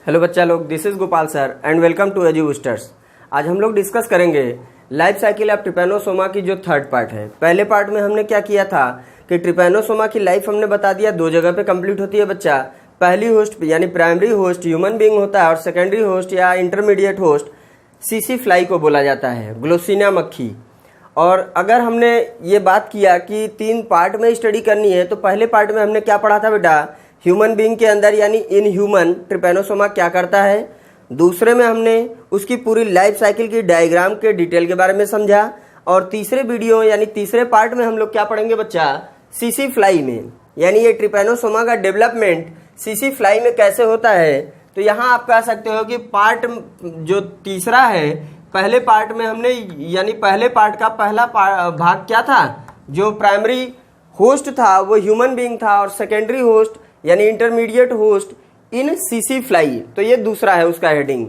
Hello बच्चा लोग, this is Gopal sir and welcome to Edu Boosters. आज हम लोग डिस्कस करेंगे लाइफ साइकिल ऑफ ट्रिपैनोसोमा की जो थर्ड पार्ट है। पहले पार्ट में हमने क्या किया था कि ट्रिपैनोसोमा की लाइफ हमने बता दिया दो जगह पे कंप्लीट होती है बच्चा। पहली होस्ट यानी प्राइमरी होस्ट ह्यूमन बीइंग होता है और सेकेंडरी होस्ट या इंटरमीडिएट होस्ट सीसी फ्लाई को बोला जाता है, ग्लोसिना मक्खी। और अगर हमने ये बात किया कि तीन पार्ट में स्टडी करनी है तो पहले पार्ट में हमने क्या पढ़ा था बेटा, ह्यूमन बीइंग के अंदर यानी इन ह्यूमन ट्रिपैनोसोमा क्या करता है। दूसरे में हमने उसकी पूरी लाइफ साइकिल की डायग्राम के डिटेल के बारे में समझा। और तीसरे वीडियो यानी तीसरे पार्ट में हम लोग क्या पढ़ेंगे बच्चा, सीसी फ्लाई में, यानी ये ट्रिपैनोसोमा का डेवलपमेंट सीसी फ्लाई में कैसे होता है। तो यहाँ आप कह सकते हो कि पार्ट जो तीसरा है, पहले पार्ट में हमने यानी पहले पार्ट का पहला भाग क्या था, जो प्राइमरी होस्ट था वो ह्यूमन बीइंग था और सेकेंडरी होस्ट यानी इंटरमीडिएट होस्ट इन सीसी फ्लाई, तो ये दूसरा है उसका हेडिंग।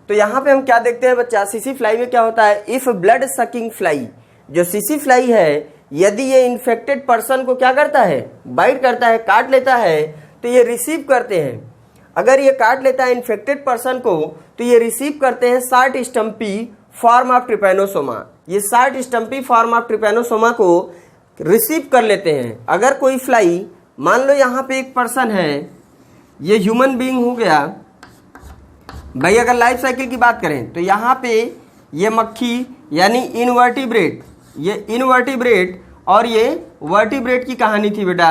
तो यहाँ पे हम क्या देखते हैं बच्चा, सीसी फ्लाई में क्या होता है, इफ ब्लड सकिंग फ्लाई, जो सीसी फ्लाई है यदि ये इन्फेक्टेड पर्सन को क्या करता है, बाइट करता है, काट लेता है, तो ये रिसीव करते हैं। अगर ये काट लेता है इन्फेक्टेड पर्सन को तो ये रिसीव करते हैं short stumpy form of Trypanosoma. ये short stumpy form of Trypanosoma को रिसीव कर लेते हैं। अगर कोई फ्लाई, मान लो यहाँ पे एक पर्सन है, ये ह्यूमन बीइंग हो गया भाई। अगर लाइफ साइकिल की बात करें तो यहाँ पे ये मक्खी यानी इनवर्टिब्रेट, ये इनवर्टिब्रेट और ये वर्टिब्रेट की कहानी थी बेटा।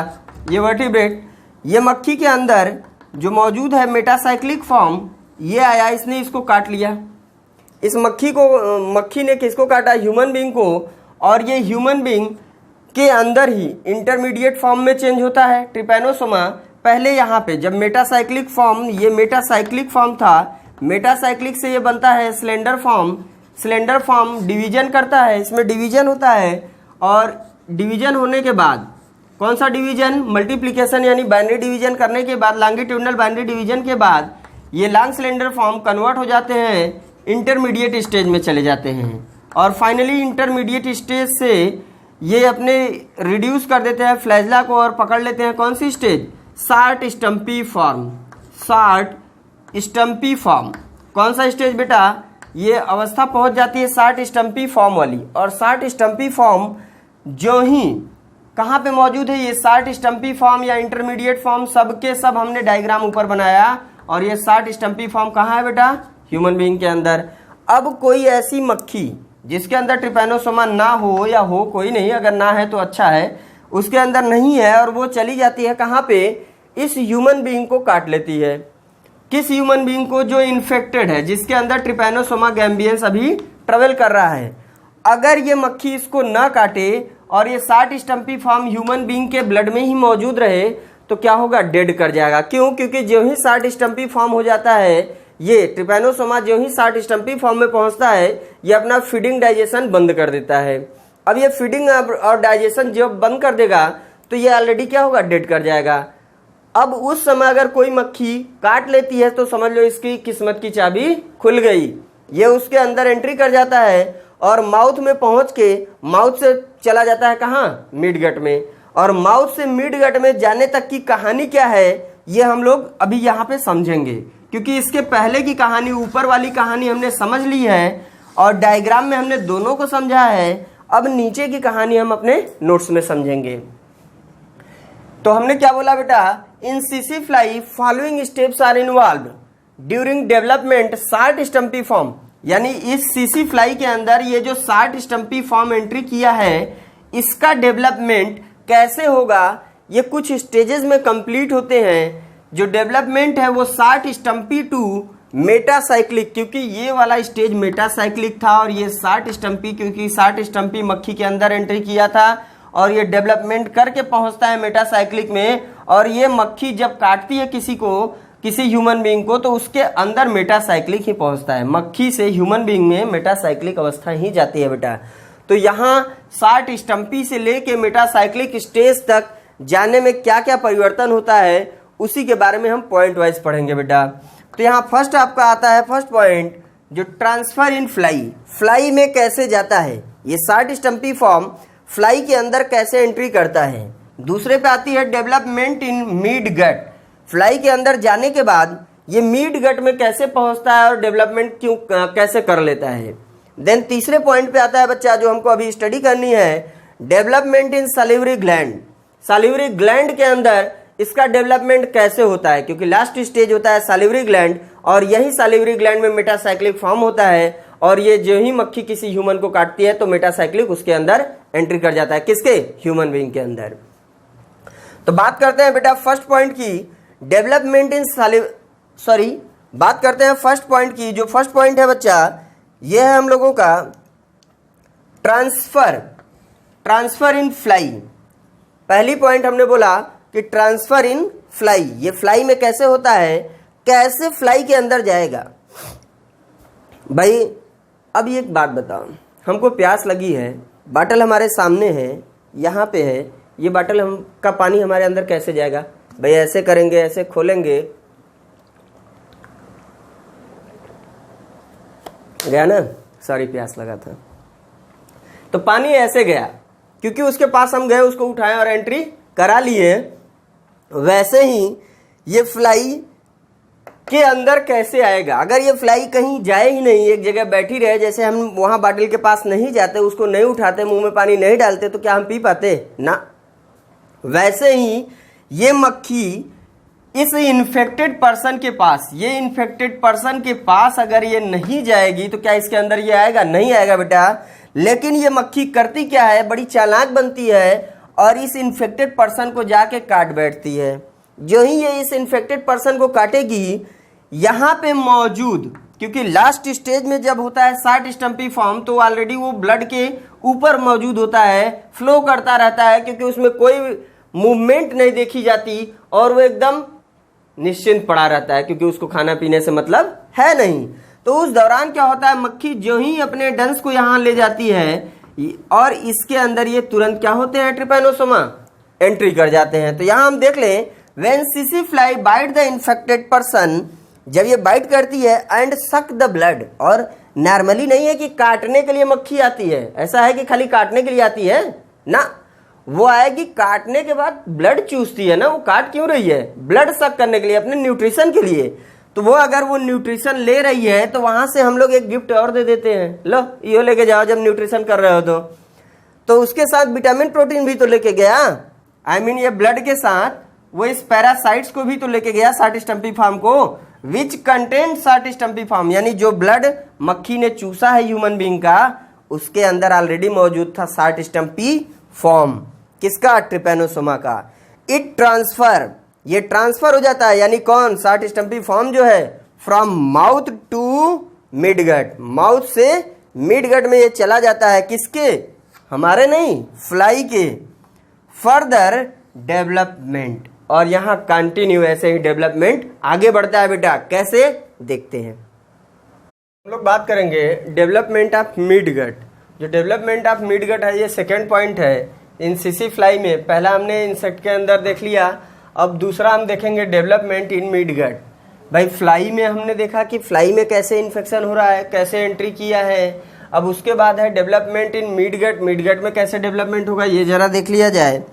ये वर्टिब्रेट, ये मक्खी के अंदर जो मौजूद है मेटासाइक्लिक फॉर्म, ये आया, इसने इसको काट लिया। इस मक्खी ने किसको काटा, ह्यूमन बीइंग को। और ये ह्यूमन बीइंग के अंदर ही इंटरमीडिएट फॉर्म में चेंज होता है ट्रिपैनोसोमा। पहले यहाँ पे जब मेटासाइक्लिक फॉर्म, ये मेटासाइक्लिक फॉर्म था, मेटासाइक्लिक से ये बनता है slender form. Slender form division करता है, इसमें डिवीजन होता है। और डिवीजन होने के बाद कौन सा डिवीजन, मल्टीप्लिकेशन यानी बाइनरी डिवीजन करने के बाद, लॉन्गिट्यूडनल बाइनरी डिवीजन के बाद ये लॉन्ग सिलेंडर फॉर्म कन्वर्ट हो जाते हैं, इंटरमीडिएट स्टेज में चले जाते हैं। और फाइनली इंटरमीडिएट स्टेज से ये अपने रिड्यूस कर देते हैं फ्लैजला को और पकड़ लेते हैं कौन सी stage, short stumpy form. Short stumpy form कौन सा स्टेज बेटा, ये अवस्था पहुंच जाती है शार्ट स्टम्पी फॉर्म वाली। और शार्ट स्टम्पी फॉर्म जो ही कहाँ पे मौजूद है, ये शार्ट स्टम्पी फॉर्म या इंटरमीडिएट फॉर्म, सबके सब हमने डायग्राम ऊपर बनाया। और ये शार्ट स्टम्पी फॉर्म कहाँ है बेटा, ह्यूमन बीइंग के अंदर। अब कोई ऐसी मक्खी जिसके अंदर ट्रिपैनोसोमा ना हो, या हो कोई नहीं, अगर ना है तो अच्छा है, उसके अंदर नहीं है और वो चली जाती है कहाँ पे, इस ह्यूमन बीइंग को काट लेती है। किस ह्यूमन बीइंग को, जो इन्फेक्टेड है, जिसके अंदर ट्रिपैनोसोमा गैम्बियंस अभी ट्रेवल कर रहा है। अगर ये मक्खी इसको ना काटे और ये short stumpy form human being के ब्लड में ही मौजूद रहे तो क्या होगा, डेड कर जाएगा। क्यों, क्योंकि जो ही शार्ट स्टम्पी फॉर्म हो जाता है, ये ट्रिपैनोसोमा जो ही शार्ट स्टम्पी फॉर्म में पहुंचता है, ये अपना फीडिंग डाइजेशन बंद कर देता है। अब ये फीडिंग और डाइजेशन जब बंद कर देगा तो ये ऑलरेडी क्या होगा, डेड कर जाएगा। अब उस समय अगर कोई मक्खी काट लेती है तो समझ लो इसकी किस्मत की चाबी खुल गई। ये उसके अंदर एंट्री कर जाता है और माउथ में पहुंच के माउथ से चला जाता है कहाँ, मिड गट में। और माउथ से मिड गट में जाने तक की कहानी क्या है, ये हम लोग अभी यहाँ पे समझेंगे। क्योंकि इसके पहले की कहानी, ऊपर वाली कहानी हमने समझ ली है और डायग्राम में हमने दोनों को समझा है। अब नीचे की कहानी हम अपने नोट्स में समझेंगे। तो हमने क्या बोला बेटा, इन सीसी fly following steps are involve during development short stumpy form. यानी इस सीसी फ्लाई के अंदर ये जो शार्ट स्टम्पी फॉर्म एंट्री किया है, इसका डेवलपमेंट कैसे होगा, ये कुछ स्टेजेस में कंप्लीट होते हैं। जो डेवलपमेंट है वो शार्ट स्टम्पी टू मेटासाइक्लिक, क्योंकि ये वाला स्टेज मेटासाइक्लिक था और ये शार्ट स्टम्पी, क्योंकि शार्ट स्टम्पी मक्खी के अंदर एंट्री किया था और ये डेवलपमेंट करके पहुंचता है मेटासाइक्लिक में। और ये मक्खी जब काटती है किसी को, किसी ह्यूमन बीइंग को, तो उसके अंदर मेटासाइक्लिक ही पहुंचता है। मक्खी से ह्यूमन बीइंग में मेटासाइक्लिक अवस्था ही जाती है बेटा। तो यहाँ शार्ट स्टम्पी से लेके मेटासाइक्लिक स्टेज तक जाने में क्या क्या परिवर्तन होता है, उसी के बारे में हम पॉइंट वाइज पढ़ेंगे बेटा। तो यहाँ फर्स्ट आपका आता है, फर्स्ट पॉइंट जो ट्रांसफर इन फ्लाई, फ्लाई में कैसे जाता है, ये शार्ट स्टम्पी फॉर्म फ्लाई के अंदर कैसे एंट्री करता है। दूसरे पे आती है development in midgut, fly के अंदर जाने के बाद ये मिड गट में कैसे पहुंचता है और डेवलपमेंट क्यों कैसे कर लेता है। देन तीसरे पॉइंट पे आता है बच्चा, जो हमको अभी स्टडी करनी है, डेवलपमेंट इन सैलिवरी ग्लैंड। सैलिवरी ग्लैंड के अंदर इसका डेवलपमेंट कैसे होता है, क्योंकि लास्ट स्टेज होता है सैलिवरी ग्लैंड, और यही सैलिवरी ग्लैंड में मेटासाइक्लिक फॉर्म होता है, और ये जो ही मक्खी किसी ह्यूमन को काटती है तो मेटासाइक्लिक उसके अंदर एंट्री कर जाता है, किसके, ह्यूमन बीइंग के अंदर। तो बात करते हैं बेटा फर्स्ट पॉइंट की, डेवलपमेंट इन बात करते हैं फर्स्ट पॉइंट की। जो फर्स्ट पॉइंट है बच्चा, ये है हम लोगों का ट्रांसफर इन फ्लाई। पहली पॉइंट हमने बोला कि ट्रांसफर इन फ्लाई, ये फ्लाई में कैसे होता है, कैसे फ्लाई के अंदर जाएगा। भाई अब ये एक बात बताओ, हमको प्यास लगी है, बाटल हमारे सामने है, यहाँ पे है, ये बाटल हम का पानी हमारे अंदर कैसे जाएगा। भाई ऐसे करेंगे, ऐसे खोलेंगे, गया ना, सॉरी प्यास लगा था, तो पानी ऐसे गया, क्योंकि उसके पास हम गए, उसको उठाए और एंट्री करा लिए। वैसे ही ये फ्लाई के अंदर कैसे आएगा, अगर ये फ्लाई कहीं जाए ही नहीं, एक जगह बैठी रहे, जैसे हम वहां बाटल के पास नहीं जाते, उसको नहीं उठाते, मुंह में पानी नहीं डालते, तो क्या हम पी पाते ना। वैसे ही ये मक्खी इस इन्फेक्टेड पर्सन के पास, ये इन्फेक्टेड पर्सन के पास अगर ये नहीं जाएगी तो क्या इसके अंदर ये आएगा, नहीं आएगा बेटा। लेकिन ये मक्खी करती क्या है, बड़ी चालाक बनती है और इस इन्फेक्टेड पर्सन को जाके काट बैठती है। जो ही ये इस इन्फेक्टेड पर्सन को काटेगी, यहाँ पे मौजूद, क्योंकि लास्ट स्टेज में जब होता है शार्ट स्टम्पी फॉर्म, तो ऑलरेडी वो ब्लड के ऊपर मौजूद होता है, फ्लो करता रहता है, क्योंकि उसमें कोई मूवमेंट नहीं देखी जाती और वो एकदम निश्चिंत पड़ा रहता है, क्योंकि उसको खाना पीने से मतलब है नहीं। तो उस दौरान क्या होता है, मक्खी जो ही अपने डंस को यहाँ ले जाती है और इसके अंदर ये तुरंत क्या होते हैं, ट्रिपैनोसोमा एंट्री कर जाते हैं। तो यहाँ हम देख लें, व्हेन सिसी fly bite the infected person, जब ये बाइट करती है एंड सक द ब्लड, और नॉर्मली नहीं है कि काटने के लिए मक्खी आती है, ऐसा है कि खाली काटने के लिए आती है ना, वो आएगी काटने के बाद ब्लड चूसती है ना, वो काट क्यों रही है, ब्लड सक करने के लिए, अपने न्यूट्रिशन के लिए। तो वो अगर वो न्यूट्रिशन ले रही है तो वहां से हम लोग एक गिफ्ट और दे देते हैं, लो यो लेके जाओ जब न्यूट्रिशन कर रहे हो तो उसके साथ विटामिन प्रोटीन भी तो लेके गया, आई मीन ये ब्लड के साथ वो इस पैरासाइट्स को भी तो लेके गया, शार्ट स्टम्पी फॉर्म को, विच कंटेंट शार्ट स्टम्पी फॉर्म, यानी जो ब्लड मक्खी ने चूसा है ह्यूमन बीइंग का, उसके अंदर ऑलरेडी मौजूद था शार्ट स्टम्पी फॉर्म, किसका, ट्रिपैनोसोमा का। इट ट्रांसफर, ये ट्रांसफर हो जाता है, यानी कौन, शार्ट स्टम्पी फॉर्म जो है, from mouth to midgut, mouth से मिडगट में ये चला जाता है, किसके, हमारे नहीं, फ्लाई के। फर्दर डेवलपमेंट, और यहाँ कंटिन्यू ऐसे ही डेवलपमेंट आगे बढ़ता है बेटा, कैसे देखते हैं। हम लोग बात करेंगे डेवलपमेंट ऑफ मिडगट। जो डेवलपमेंट ऑफ मिडगट है, ये सेकेंड पॉइंट है इन सिसी फ्लाई में। पहला हमने इंसेक्ट के अंदर देख लिया, अब दूसरा हम देखेंगे डेवलपमेंट इन मिडगट। भाई फ्लाई में हमने देखा कि फ्लाई में कैसे इन्फेक्शन हो रहा है, कैसे एंट्री किया है। अब उसके बाद है डेवलपमेंट इन मिडगट, मिडगट में कैसे डेवलपमेंट होगा ये जरा देख लिया जाए।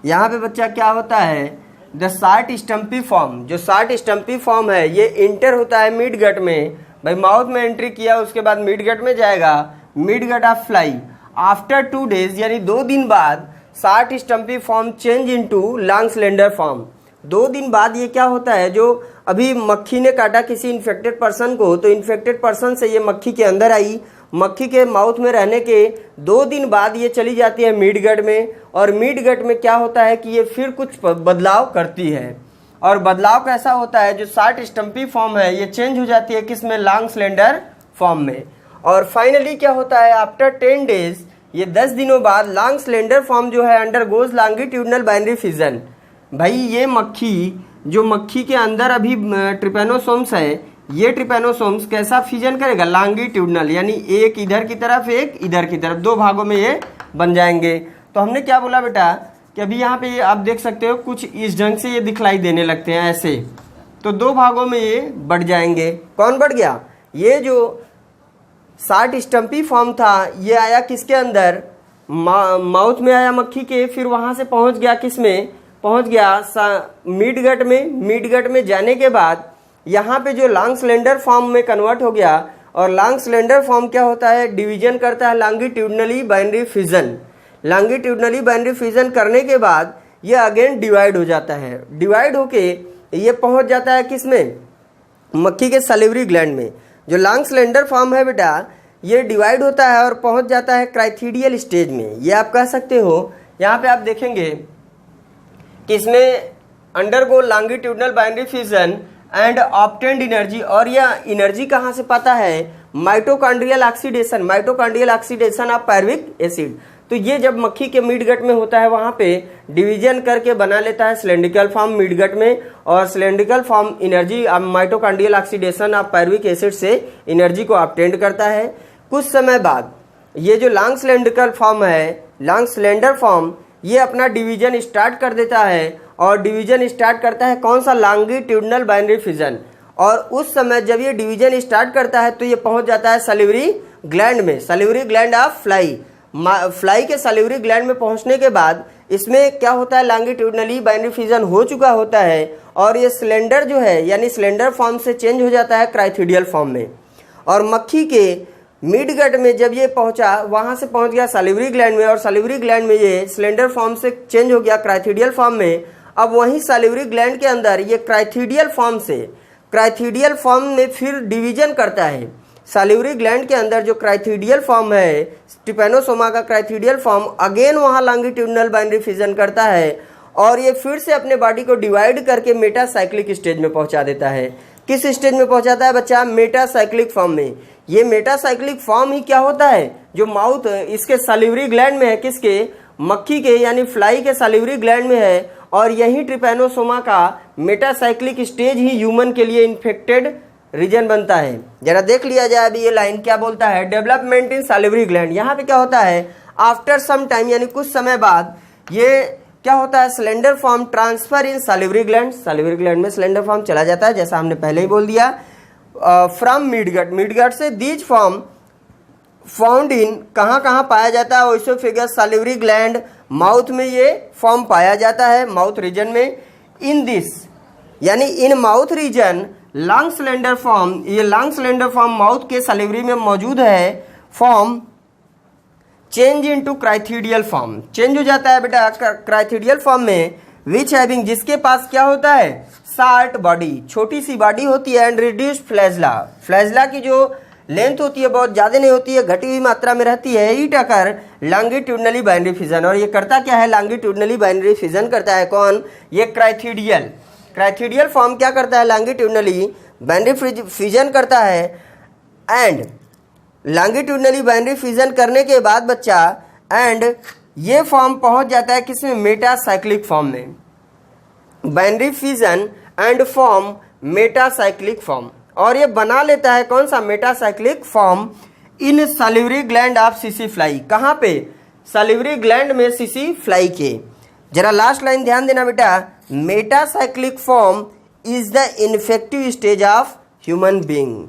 यहाँ पे बच्चा क्या होता है, द शार्ट स्टम्पी फॉर्म, जो शार्ट स्टम्पी फॉर्म है ये इंटर होता है मिडगट में। भाई माउथ में एंट्री किया, उसके बाद मिडगट में जाएगा, midgut of fly. After 2 days यानी 2 दिन बाद short stumpy form change into long slender form. 2 दिन बाद ये क्या होता है, जो अभी मक्खी ने काटा किसी इन्फेक्टेड पर्सन को, तो इन्फेक्टेड पर्सन से ये मक्खी के अंदर आई, मक्खी के माउथ में रहने के 2 दिन बाद ये चली जाती है मिडगट में, और मिडगट में क्या होता है कि ये फिर कुछ बदलाव करती है। और बदलाव कैसा होता है, जो शार्ट स्टम्पी फॉर्म है ये चेंज हो जाती है किसमें, लॉन्ग स्लेंडर फॉर्म में। और फाइनली क्या होता है, आफ्टर 10 days, ये 10 दिनों बाद लॉन्ग स्लेंडर फॉर्म जो है अंडरगोज लॉन्गिट्यूडनल बाइनरी फिजन। भाई ये मक्खी, जो मक्खी के अंदर अभी ट्रिपैनोसोम्स है, ये ट्रिपैनोसोम्स कैसा फिजन करेगा, लॉन्गिट्यूडनल, यानी एक इधर की तरफ एक इधर की तरफ, 2 भागों में ये बन जाएंगे। तो हमने क्या बोला बेटा कि अभी यहाँ पे आप देख सकते हो कुछ इस ढंग से ये दिखलाई देने लगते हैं ऐसे, तो 2 भागों में ये बढ़ जाएंगे। कौन बढ़ गया, ये जो शार्ट स्टम्पी फॉर्म था ये आया किसके अंदर, माउथ में आया मक्खी के, फिर वहां से पहुंच गया किस में, पहुंच गया मिडगट में। मिडगट में जाने के बाद यहाँ पे जो लॉन्ग सिलेंडर फॉर्म में कन्वर्ट हो गया। और लॉन्ग सिलेंडर फॉर्म क्या होता है, डिवीजन करता है longitudinally binary fission. Longitudinally binary fission करने के बाद ये अगेन डिवाइड हो जाता है। डिवाइड होके ये पहुंच जाता है किसमें, मक्खी के सलिवरी ग्लैंड में। जो लॉन्ग सिलेंडर फॉर्म है बेटा, ये डिवाइड होता है और पहुंच जाता है क्राइथीडियल स्टेज में। ये आप कह सकते हो, यहाँ पे आप देखेंगे कि इसमें undergo longitudinal binary fission and obtained energy. और यह एनर्जी कहाँ से पाता है, mitochondrial oxidation, mitochondrial oxidation of pyruvic acid. तो ये जब मक्खी के मिड गट में होता है, वहां पे डिवीजन करके बना लेता है सिलेंड्रिकल फॉर्म मिड गट में। और cylindrical form energy mitochondrial oxidation of pyruvic acid से एनर्जी को ऑब्टेन्ड करता है। कुछ समय बाद ये जो लॉन्ग सिलेंड्रिकल फॉर्म है, लॉन्ग सिलेंडर फॉर्म, ये अपना डिवीजन स्टार्ट कर देता है। और डिवीजन स्टार्ट करता है कौन सा, लॉन्गिट्यूडनल बाइनरी फिजन। और उस समय जब ये डिवीजन स्टार्ट करता है तो ये पहुंच जाता है सलिवरी ग्लैंड में, salivary gland of fly. Fly के सलिवरी ग्लैंड में पहुंचने के बाद इसमें क्या होता है, लॉन्गिट्यूडनली बाइनरी फिजन हो चुका होता है। और ये सिलेंडर जो है, यानी सिलेंडर फॉर्म से चेंज हो जाता है क्राइथीडियल फॉर्म में। और मक्खी के मिड गट में जब ये पहुंचा, वहां से पहुंच गया सलिवरी ग्लैंड में। और सलिवरी ग्लैंड में ये सिलेंडर फॉर्म से चेंज हो गया क्राइथीडियल फॉर्म में। अब वहीं सलिवरी ग्लैंड के अंदर ये क्राइथीडियल फॉर्म में फिर डिवीजन करता है। सलिवरी ग्लैंड के अंदर जो क्राइथीडियल फॉर्म है, ट्रिपैनोसोमा का क्राइथीडियल फॉर्म, अगेन वहां लॉन्गिट्यूडनल बाइनरी फिजन करता है। और ये फिर से अपने बॉडी को डिवाइड करके मेटासाइक्लिक स्टेज में पहुंचा देता है। किस स्टेज में पहुंचाता है बच्चा, मेटासाइक्लिक फॉर्म में। ये मेटासाइक्लिक फॉर्म ही क्या होता है, जो माउथ इसके सलिवरी ग्लैंड में है, किसके, मक्खी के यानी फ्लाई के सलिवरी ग्लैंड में है। और यही ट्रिपैनोसोमा का मेटासाइक्लिक स्टेज ही ह्यूमन के लिए इन्फेक्टेड रीजन बनता है। जरा देख लिया जाए अभी ये लाइन क्या बोलता है, डेवलपमेंट इन सलिवरी ग्लैंड। यहाँ पे क्या होता है, आफ्टर सम टाइम यानी कुछ समय बाद ये क्या होता है, सिलेंडर फॉर्म ट्रांसफर इन सलिवरी ग्लैंड। सलिवरी ग्लैंड में सिलेंडर फॉर्म चला जाता है, जैसा हमने पहले ही बोल दिया। फ्रॉम मिडगट से दीज फॉर्म फाउंड इन, कहाँ पाया जाता है, ओइसोफेगस, सलिवरी ग्लैंड, माउथ में ये फॉर्म पाया जाता है, माउथ रीजन में। इन दिस यानी in mouth region long cylinder form, ये लॉन्ग सिलेंडर फॉर्म माउथ के सलिवरी में मौजूद है, form change into crithidial form, change हो जाता है बेटा क्राइथीडियल फॉर्म में। विच हैविंग, जिसके पास क्या होता है, शार्ट बॉडी, छोटी सी बॉडी होती है। एंड रिड्यूस्ड फ्लैजला, फ्लैजला की जो लेंथ होती है बहुत ज्यादा नहीं होती है, घटी हुई मात्रा में रहती है। It occur longitudinally binary fission. और ये करता क्या है, लॉन्गिट्यूडनली बाइनरी फिजन करता है। कौन, ये क्राइथीडियल फॉर्म क्या करता है, लॉन्गिट्यूडनली बाइनरी फिजन करता है। एंड लॉन्गिट्यूडनली बाइनरी फिजन करने के बाद बच्चा, एंड ये फॉर्म पहुंच जाता है किसमें, मेटासाइक्लिक फॉर्म में। Binary fission and form metacyclic form. और ये बना लेता है कौन सा, metacyclic form in salivary gland of सीसी फ्लाई। कहाँ पे, सलिवरी ग्लैंड में सीसी फ्लाई के। जरा लास्ट लाइन ध्यान देना बेटा, metacyclic form is the infective stage of human being.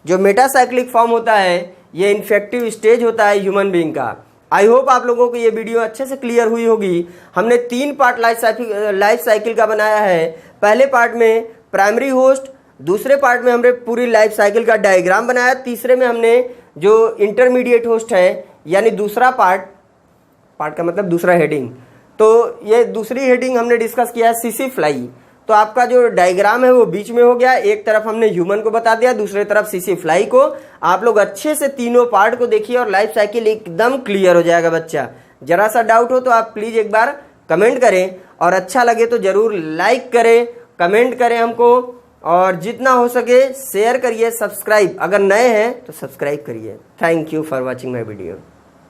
जो मेटासाइक्लिक फॉर्म होता है, ये इन्फेक्टिव स्टेज होता है ह्यूमन बीइंग का। आई होप आप लोगों को ये वीडियो अच्छे से क्लियर हुई होगी। हमने 3 पार्ट लाइफ साइकिल का बनाया है। पहले पार्ट में प्राइमरी होस्ट, दूसरे पार्ट में हमने पूरी लाइफ साइकिल का डायग्राम बनाया, तीसरे में हमने जो इंटरमीडिएट होस्ट है यानी दूसरा पार्ट का मतलब दूसरा हेडिंग, तो ये दूसरी हेडिंग हमने डिस्कस किया है सीसी फ्लाई। तो आपका जो डायग्राम है वो बीच में हो गया, एक तरफ हमने ह्यूमन को बता दिया, दूसरी तरफ सीसी फ्लाई को। आप लोग अच्छे से तीनों पार्ट को देखिए और लाइफ साइकिल एकदम क्लियर हो जाएगा बच्चा। जरा सा डाउट हो तो आप प्लीज एक बार कमेंट करें, और अच्छा लगे तो जरूर लाइक करें, कमेंट करें हमको, और जितना हो सके शेयर करिए, सब्सक्राइब, अगर नए हैं तो सब्सक्राइब करिए। Thank you for watching my video.